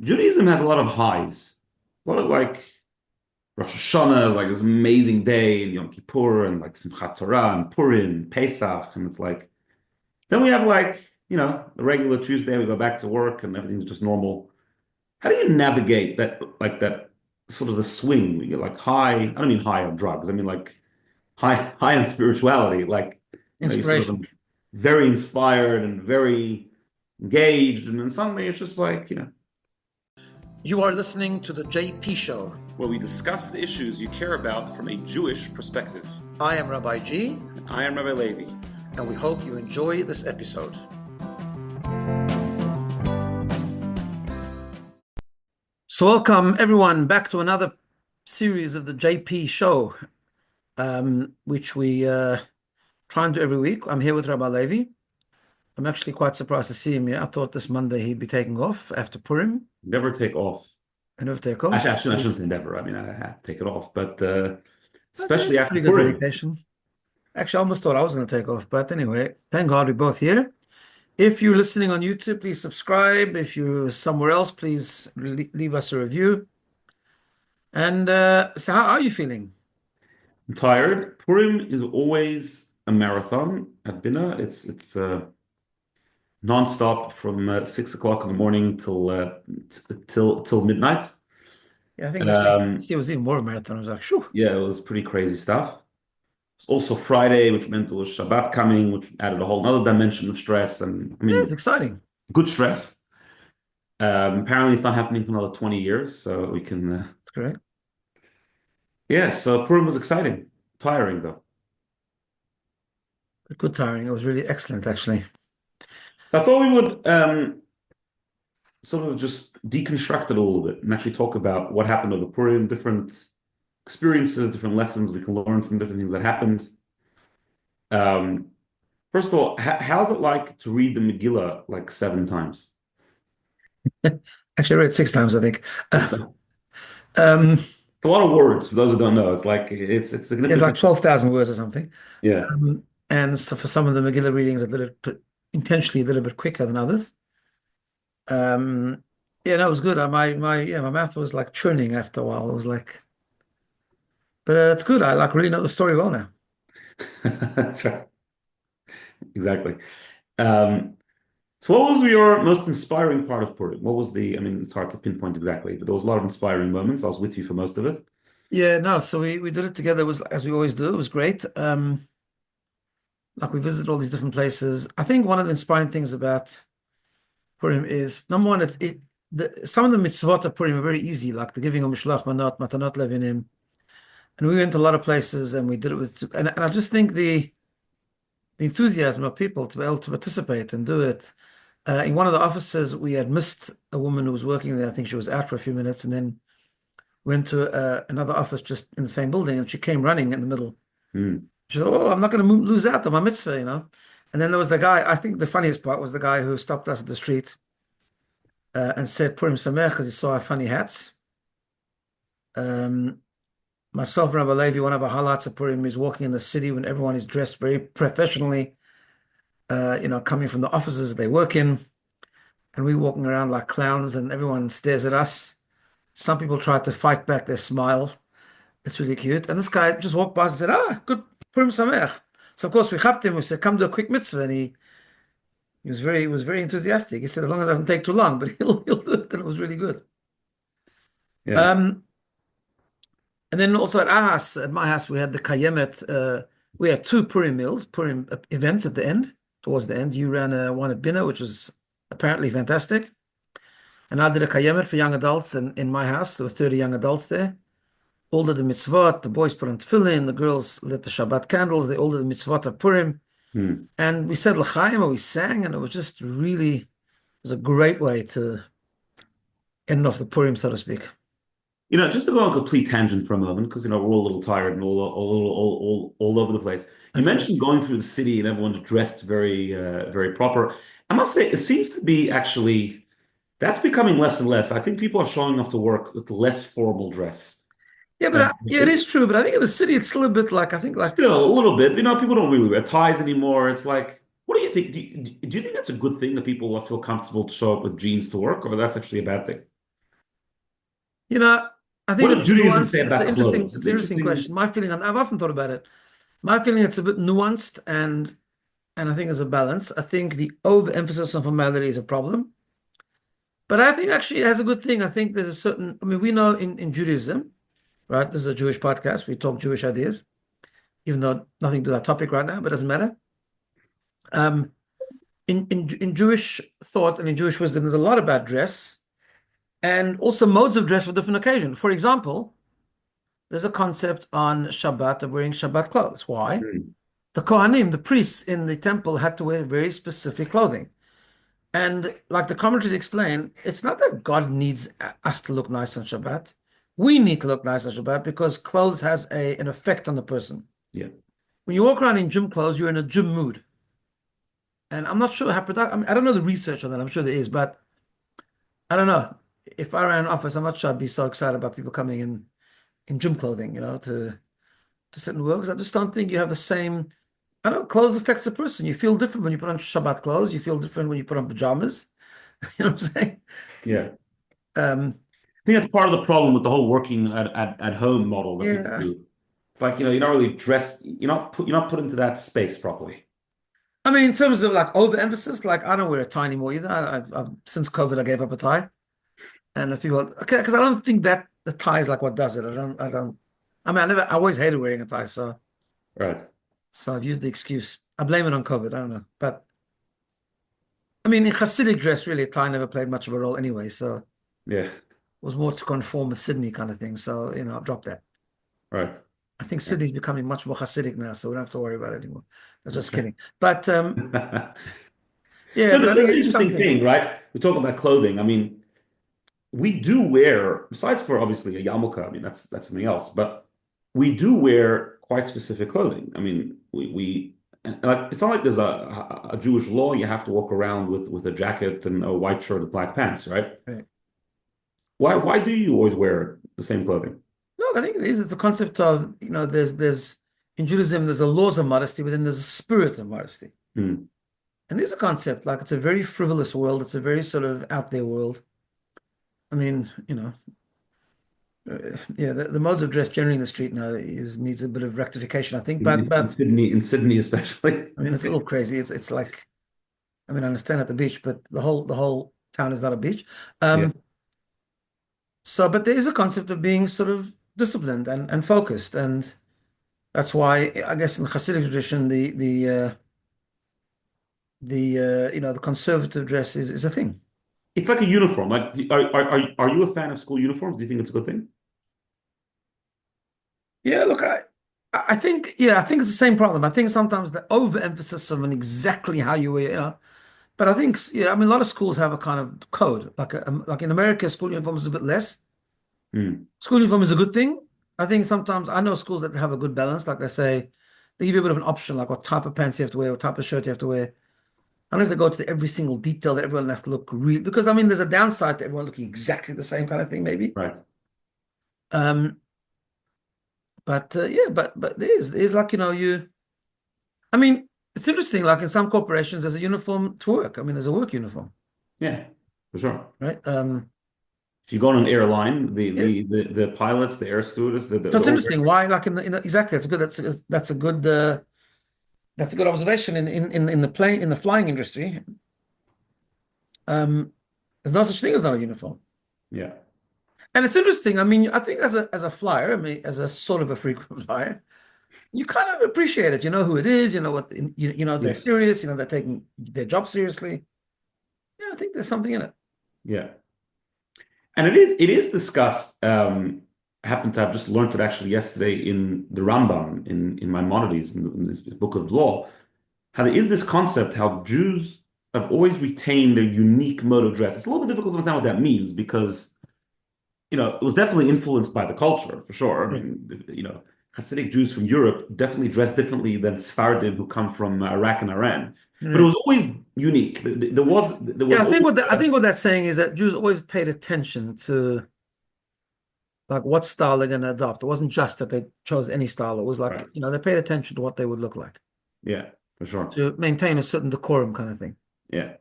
Judaism has a lot of highs. A lot of like Rosh Hashanah is like this amazing day, and Yom Kippur, and like Simchat Torah, and Purim, Pesach, and it's like, then we have like, the regular Tuesday, we go back to work and everything's just normal. How do you navigate that sort of the swing? We get like high, I don't mean high on drugs. I mean like high on spirituality. Like, you're sort Inspiration. of very inspired and very engaged. And then suddenly it's just like, You are listening to the JP Show. where we discuss the issues you care about from a Jewish perspective. I am Rabbi G, I am Rabbi Levi. and we hope you enjoy this episode. So, welcome everyone back to another series of the JP Show, which we try and do every week. I'm here with Rabbi Levi. I'm actually quite surprised to see him here. I thought this Monday he'd be taking off after Purim. Never take off. And never take off. Actually, I shouldn't say never. I mean, I have to take it off, but Okay, especially after pretty good Purim. dedication. Actually, I almost thought I was going to take off, but anyway, thank God we're both here. If you're listening on YouTube, please subscribe. If you're somewhere else, please leave us a review. And so, how are you feeling? I'm tired. Purim is always a marathon at BINA. It's nonstop from 6 o'clock in the morning till midnight. Yeah, I think this Um, year was even more of a marathon. I was like, "Shoo!" yeah, it was pretty crazy stuff. It's also Friday, which meant it was Shabbat coming, which added a whole other dimension of stress. And I Yeah, it's mean, exciting. good stress. Apparently, it's not happening for another 20 years, so we can. It's great. Yeah, so Purim was exciting, tiring though. Good tiring. It was really excellent, actually. So I thought we would sort of just deconstruct it a little bit and actually talk about what happened over Purim, different experiences, different lessons we can learn from different things that happened. Um, First of all, how's it like to read the Megillah like 7 times? Actually, I read 6 times, I think. 6 times. Um, It's a lot of words for those who don't know. It's like it's it's like significant. 12,000 words or something. Yeah. And so for some of the Megillah readings, a little bit, intentionally a little bit quicker than others. Um, yeah, no, it was good. My mouth was like churning after a while. It was like, but it's good. I like really know the story well now. That's right. Exactly. Um, so what was your most inspiring part of Purim? What was I mean, it's hard to pinpoint exactly, but there was a lot of inspiring moments. I was with you for most of it. Yeah, no, so we did it together. It was as we always do. It was great. Like we visited all these different places. I think one of the inspiring things about Purim is number one, some of the mitzvot of Purim are very easy, like the giving of mishloach manot, matanot levinim. And we went to a lot of places and we did it and I just think the enthusiasm of people to be able to participate and do it. In one of the offices, we had missed a woman who was working there. I think she was out for a few minutes and then went to another office just in the same building and she came running in the middle. Hmm. She said, "Oh, I'm not going to lose out on my mitzvah, you know." And then there was the guy, I think the funniest part was the guy who stopped us at the street and said Purim Sameach because he saw our funny hats. Um, Myself and Rabbi Levi, one of our highlights of Purim is walking in the city when everyone is dressed very professionally, coming from the offices they work in. And we walking around like clowns and everyone stares at us. Some people try to fight back their smile. It's really cute. And this guy just walked by and said, good Purim Sameach. So of course we helped him. We said, come do a quick mitzvah. And he was very enthusiastic. He said, as long as it doesn't take too long, but he'll do it. And it was really good. Yeah. Um, and then also at my house, we had the Kayemet. We had two Purim meals, Purim events at the end, towards the end. You ran one at BINA, which was apparently fantastic. And I did a Kayemet for young adults in my house. There were 30 young adults there. All did the mitzvot. The boys put on tefillin. The girls lit the Shabbat candles. They all did the mitzvot of Purim. Hmm. And we said L'chaim, or we sang, and it was just really, it was a great way to end off the Purim, so to speak. Just to go on a complete tangent for a moment, because we're all a little tired and all over the place. You That's okay. mentioned going through the city and everyone's dressed very very proper. I must say, it seems to be actually that's becoming less and less. I think people are showing up to work with less formal dress. Yeah, but And yeah, it is true. But I think in the city, it's still a bit like I think like still a little bit. People don't really wear ties anymore. It's like, what do you think? Do you think that's a good thing that people feel comfortable to show up with jeans to work, or that's actually a bad thing? You know, I What think does it's Judaism say nuanced. It's an about interesting, clothes? it's It's an interesting interesting. question. My feeling, I've often thought about it. My feeling, it's a bit nuanced, and I think there's a balance. I think the overemphasis on formality is a problem, but I think actually it has a good thing. I think there's a certain. I mean, we know in Judaism, right? This is a Jewish podcast. We talk Jewish ideas, even though nothing to that topic right now, but it doesn't matter. Um, in Jewish thought and in Jewish wisdom, there's a lot about dress and also modes of dress for different occasions. For example, there's a concept on Shabbat of wearing Shabbat clothes. Why? Hmm. The Kohanim, the priests in the temple, had to wear very specific clothing. And like the commentaries explain, it's not that God needs us to look nice on Shabbat. We need to look nice on Shabbat because clothes has an effect on the person. Yeah. When you walk around in gym clothes, you're in a gym mood. And I'm not sure how productive, I mean, I don't know the research on that. I'm sure there is, but I don't know. If I ran an office, I'm not sure I'd be so excited about people coming in gym clothing, to sit and work. 'Cause I just don't think you have the same. I don't know, clothes affects a person. You feel different when you put on Shabbat clothes. You feel different when you put on pajamas. You know what I'm saying? Yeah. Um, I think that's part of the problem with the whole working at home model that people yeah. do. It's like, you're not really dressed, you're not put into that space properly. I mean, in terms of like overemphasis, like I don't wear a tie anymore either. I've since COVID, I gave up a tie. And the people, okay, because I don't think that the tie is like what does it. I mean, I always hated wearing a tie. Right. So I've used the excuse. I blame it on COVID. I don't know. But I mean, in Hasidic dress, really, a tie never played much of a role anyway. So it Yeah. was more to conform with Sydney kind of thing. So, I've dropped that. Right. I think Right. Sydney's becoming much more Hasidic now, so we don't have to worry about it anymore. I'm just Okay. kidding. But yeah, No, but I there's think an it is interesting something. thing, right? We talk about clothing. I mean, we do wear, besides for obviously a yarmulke, I mean, that's something else, but we do wear quite specific clothing. I mean, and like, it's not like there's a Jewish law you have to walk around with a jacket and a white shirt and black pants, right? Right. Why do you always wear the same clothing? Look, I think it is. It's a concept of, there's in Judaism, there's a laws of modesty, but then there's a spirit of modesty. Hmm. And there's a concept, like it's a very frivolous world. It's a very sort of out there world. I mean, yeah, the modes of dress generally in the street now is needs a bit of rectification, I think. But In Sydney especially. I mean, it's a little crazy. It's like, I mean, I understand at the beach, but the whole town is not a beach. Yeah. Um, but there is a concept of being sort of disciplined and focused, and that's why I guess in the Hasidic tradition, the conservative dress is a thing. It's like a uniform. Like, are you a fan of school uniforms? Do you think it's a good thing? Yeah, look, I think I think it's the same problem. I think sometimes the overemphasis on exactly how you wear, but I think I mean a lot of schools have a kind of code. Like in America, school uniform is a bit less. Hmm. School uniform is a good thing. I think sometimes I know schools that have a good balance. Like they give you a bit of an option, like what type of pants you have to wear, what type of shirt you have to wear. I don't know if they go to every single detail that everyone has to look real because I mean there's a downside to everyone looking exactly the same kind of thing, maybe. Right. Um, but yeah, but there's like I mean, it's interesting. Like in some corporations, there's a uniform to work. I mean, there's a work uniform, Yeah, for sure. right? If you go on an airline, Yeah. the pilots, the air stewardess, So they're it's all interesting. Why, like exactly, that's a good observation in the plane in the flying industry. Um, there's no such thing as no uniform, yeah, and it's interesting. I mean, I think as a flyer, I mean, as a sort of a frequent flyer, you kind of appreciate it. You know who it is. You know what they're yes, serious. They're taking their job seriously. Yeah, I think there's something in it. yeah. And it is discussed. I happen to have just learned it actually yesterday in the Rambam in Maimonides in this book of law. How there is this concept how Jews have always retained their unique mode of dress. It's a little bit difficult to understand what that means because it was definitely influenced by the culture for sure. I Yeah. mean, Hasidic Jews from Europe definitely dress differently than Sephardim who come from Iraq and Iran. But it Yeah. was always unique. There was Yeah, always I think what that's saying is that Jews always paid attention to like what style they're going to adopt. It wasn't just that they chose any style. It was like, right. they paid attention to what they would look like Yeah, for sure. to maintain a certain decorum kind of thing. Yeah.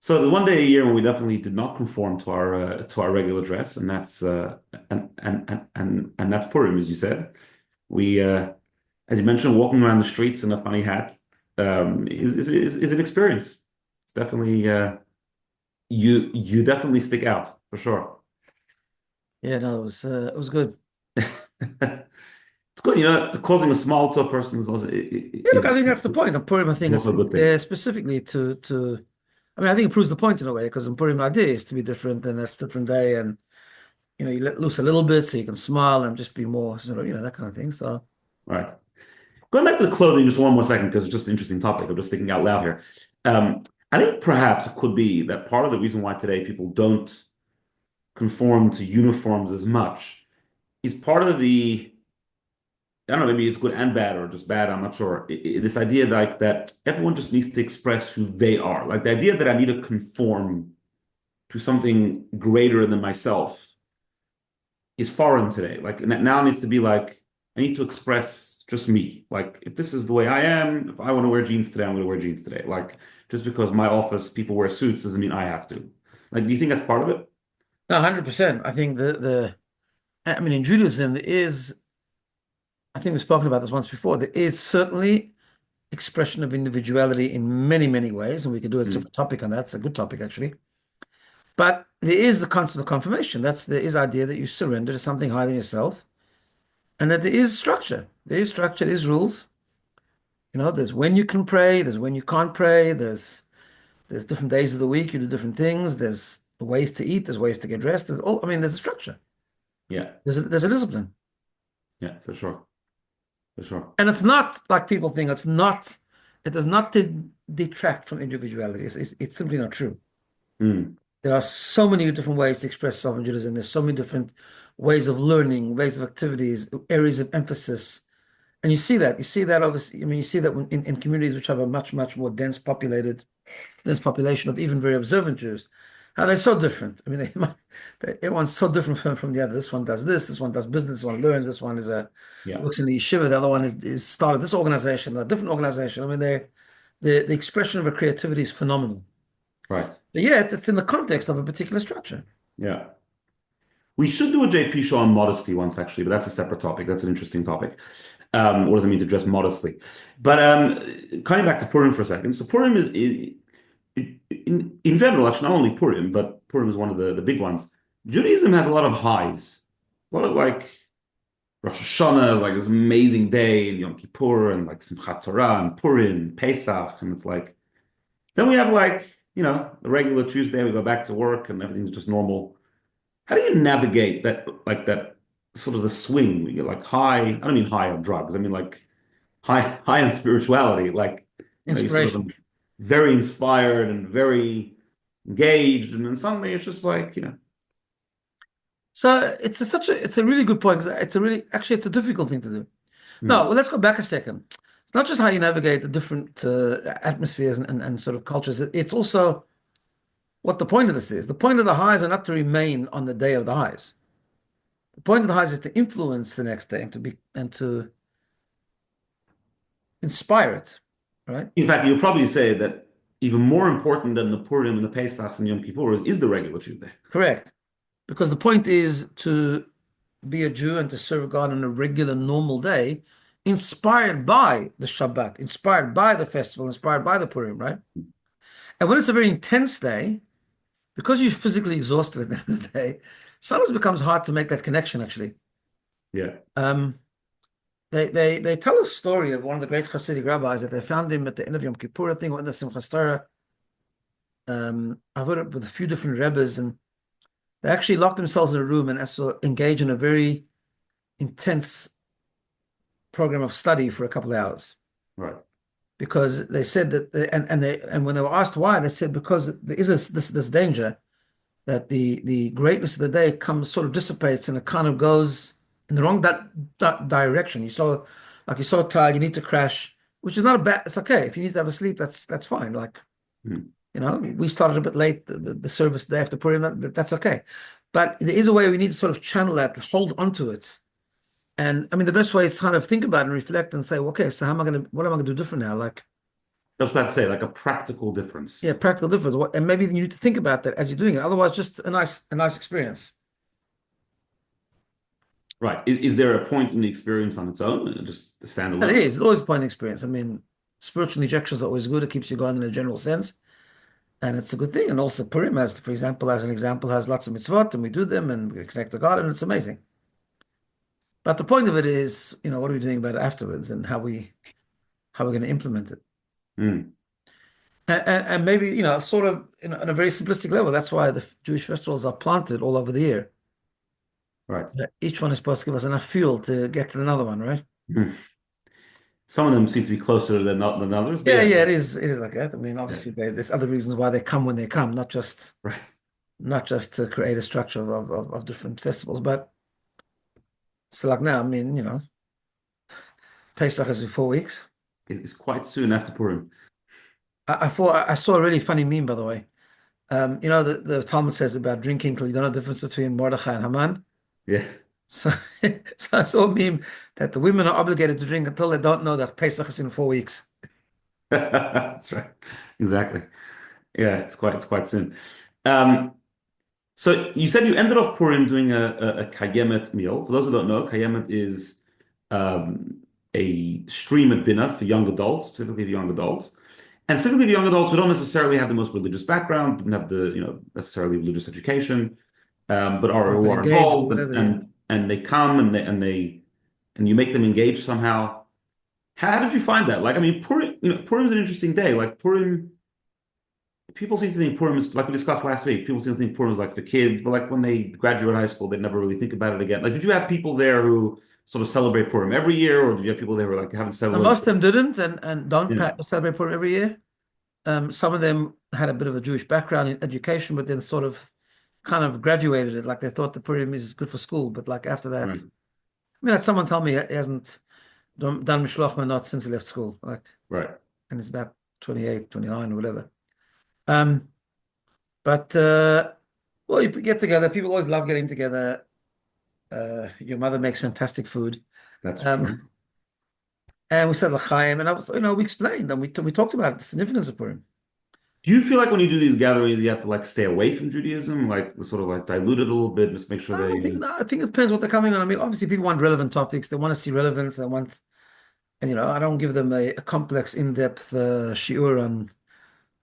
So there's one day a year when we definitely did not conform to our regular dress, and that's and that's Purim, as you said. We as you mentioned, walking around the streets in a funny hat is an experience. It's definitely you definitely stick out for sure. Yeah, no, it was good. It's good, causing a smile to a person Yeah, look, I think that's the point. On Purim, I think is also a it's good thing. there specifically to. I mean, I think it proves the point in a way because in Purim, the idea is to be different, and that's a different day, and you let loose a little bit so you can smile and just be more sort of that kind of thing. So. Right. Going back to the clothing just one more second because it's just an interesting topic. I'm just thinking out loud here. Um, I think perhaps it could be that part of the reason why today people don't conform to uniforms as much is part of the, I don't know, maybe it's good and bad or just bad, I'm not sure. This idea like that everyone just needs to express who they are. Like the idea that I need to conform to something greater than myself is foreign today. Like now it needs to be like, I need to express just me. Like if this is the way I am, if I want to wear jeans today, I'm going to wear jeans today. Like just because my office people wear suits doesn't mean I have to. Like, do you think that's part of it? No, 100%. I think I mean, in Judaism, there is, I think we've spoken about this once before, there is certainly expression of individuality in many, many ways, and we could do a Mm, different topic on that. It's a good topic, actually. But there is the concept of confirmation. There is idea that you surrender to something higher than yourself, and that there is structure. There is structure, there's rules. There's when you can pray, there's when you can't pray, there's different days of the week, you do different things, there's ways to eat, there's ways to get dressed, I mean, there's a structure. yeah, There's a discipline. yeah, for sure, for sure. And it's not like people think it does not detract from individuality. It's simply not true. Mm, There are so many different ways to express self in Judaism. There's so many different ways of learning, ways of activities, areas of emphasis. And you see that. You see that obviously. I mean, you see that in communities which have a much, much more dense population of even very observant Jews. How they're so different. I mean, everyone's so different from the other. This one does this one does business, this one learns, this one yeah, works in the yeshiva, the other one is started this organization, a different organization. I mean, the expression of a creativity is phenomenal. right. But yet, it's in the context of a particular structure. Yeah. We should do a JP show on modesty once, actually, but that's a separate topic. That's an interesting topic. What does it mean to dress modestly? But coming back to Purim for a second. So Purim in general, actually, not only Purim, but Purim is one of the big ones. Judaism has a lot of highs, a lot of like Rosh Hashanah is like this amazing day, and Yom Kippur, and like Simchat Torah, and Purim, Pesach, and it's like then we have like the regular Tuesday, we go back to work, and everything's just normal. How do you navigate that like that sort of the swing? You get like high, I don't mean high on drugs, I mean like high on spirituality, like you sort of Inspiration. very inspired and very engaged, and then suddenly it's just like, So it's a really good point because it's a difficult thing to do. No, hmm, well, let's go back a second. It's not just how you navigate the different atmospheres and sort of cultures. It's also what the point of this is. The point of the highs are not to remain on the day of the highs. The point of the highs is to influence the next day and to inspire it, right? in fact, you'll probably say that even more important than the Purim and the Pesachs and Yom Kippur is the regular Tuesday. Correct. Because the point is to be a Jew and to serve God on a regular, normal day, inspired by the Shabbat, inspired by the festival, inspired by the Purim, right? And when it's a very intense day, because you're physically exhausted at the end of the day, sometimes it becomes hard to make that connection, actually. Yeah, Um, they tell a story of one of the great Hasidic rabbis that they found him at the end of Yom Kippur, I think, or in the Simchas Torah. I've heard it with a few different rebbes, and they actually locked themselves in a room and also engaged in a very intense program of study for a couple of hours right. because they said that and when they were asked why, they said because there is this danger that the greatness of the day comes sort of dissipates and it kind of goes in the wrong that direction. You're so tired, you need to crash, which is not a bad. It's okay if you need to have a sleep. That's fine. Like Hmm. we started a bit late the service the day after Purim. That's okay, but there is a way we need to sort of channel that, hold onto it. And I mean, the best way is to kind of think about it and reflect and say, well, okay, so what am I going to do different now? Like, That's what I'd say, like a practical difference. Yeah, practical difference. And maybe you need to think about that as you're doing it. Otherwise, just a nice experience. Right. Is there a point in the experience on its own, just And it standalone? is. It's always a point of experience. I mean, spiritual injections are always good. It keeps you going in a general sense, and it's a good thing. And also Purim, for example, as an example, has lots of mitzvot, and we do them, and we connect to God, and it's amazing. But the point of it is, what are we doing about it afterwards, and how we're going to implement it. Mm, And maybe, sort of in a very simplistic level, that's why the Jewish festivals are planted all over the year. right. Each one is supposed to give us enough fuel to get to another one, right? Mm. Some of them seem to be closer than others, but Yeah, yeah, yeah, it is like that. I mean, yeah, obviously, there's other reasons why they come when they come, not just right. not just to create a structure of different festivals, but so like now, I mean, Pesach is in 4 weeks. It's quite soon after Purim. I saw a really funny meme, by the way. The Talmud says about drinking till you don't know the difference between Mordechai and Haman. Yeah, So, so I saw a meme that the women are obligated to drink until they don't know that Pesach is in 4 weeks. that's right. Exactly. Yeah, it's quite soon. Um, so you said you ended off Purim doing a kayemet meal. For those who don't know, kayemet is a stream at BINA for young adults, specifically for young adults. And specifically the young adults who don't necessarily have the most religious background, didn't have the, necessarily religious education, but are Not who been are engaged or involved whatever, yeah. and they come and you make them engage somehow. How did you find that? Like, I mean, Purim, Purim's an interesting day. Like Purim, people seem to think Purim is like we discussed last week. People seem to think Purim is like for kids, but like when they graduate high school, they never really think about it again. Like, did you have people there who sort of celebrate Purim every year, or did you have people there who like haven't And celebrated? most of them didn't and don't Yeah, celebrate Purim every year. Some of them had a bit of a Jewish background in education, but then sort of kind of graduated it. Like they thought the Purim is good for school, but like after that, right, I mean, I had someone tell me he hasn't done Mishloach Manot since he left school, like, right. and he's about 28, 29 or whatever. Um, but well, you get together. People always love getting together. Your mother makes fantastic food. That's Um, true. and we said L'chaim, and we explained and we talked about the significance of Purim. Do you feel like when you do these gatherings, you have to like stay away from Judaism, like sort of like dilute it a little bit, just make sure I think they, no, I think it depends what they're coming on. I mean, obviously, people want relevant topics. They want to see relevance. They want, and I don't give them a complex, in-depth shiur on,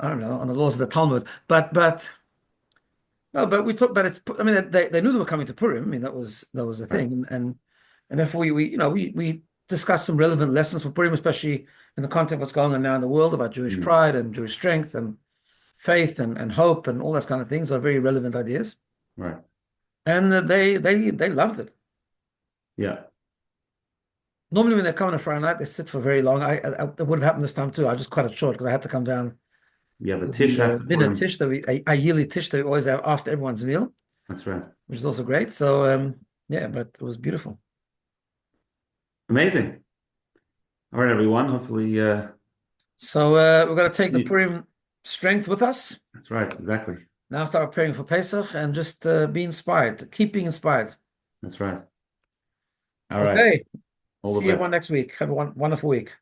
I don't know, on the laws of the Talmud. But no, but we talked. But it's. I mean, they knew they were coming to Purim. I mean, that was the right. thing, and therefore we discussed some relevant lessons for Purim, especially in the context of what's going on now in the world about Jewish Mm, pride and Jewish strength and faith and hope and all those kind of things are very relevant ideas. right. And they loved it. Yeah. Normally, when they come on a Friday night, they sit for very long. It would have happened this time too. I just cut it short because I had to come down You have a for tish the after BINA Purim. tish a yearly tish that we always have after everyone's meal, That's right. which is also great. So yeah, but it was beautiful. Amazing. All right, everyone. Hopefully, So we're going to take the you, Purim strength with us. that's right. Exactly. Now start preparing for Pesach and just be inspired. Keep being inspired. That's right. All right. Okay. All See the best. everyone next week. Have a wonderful week.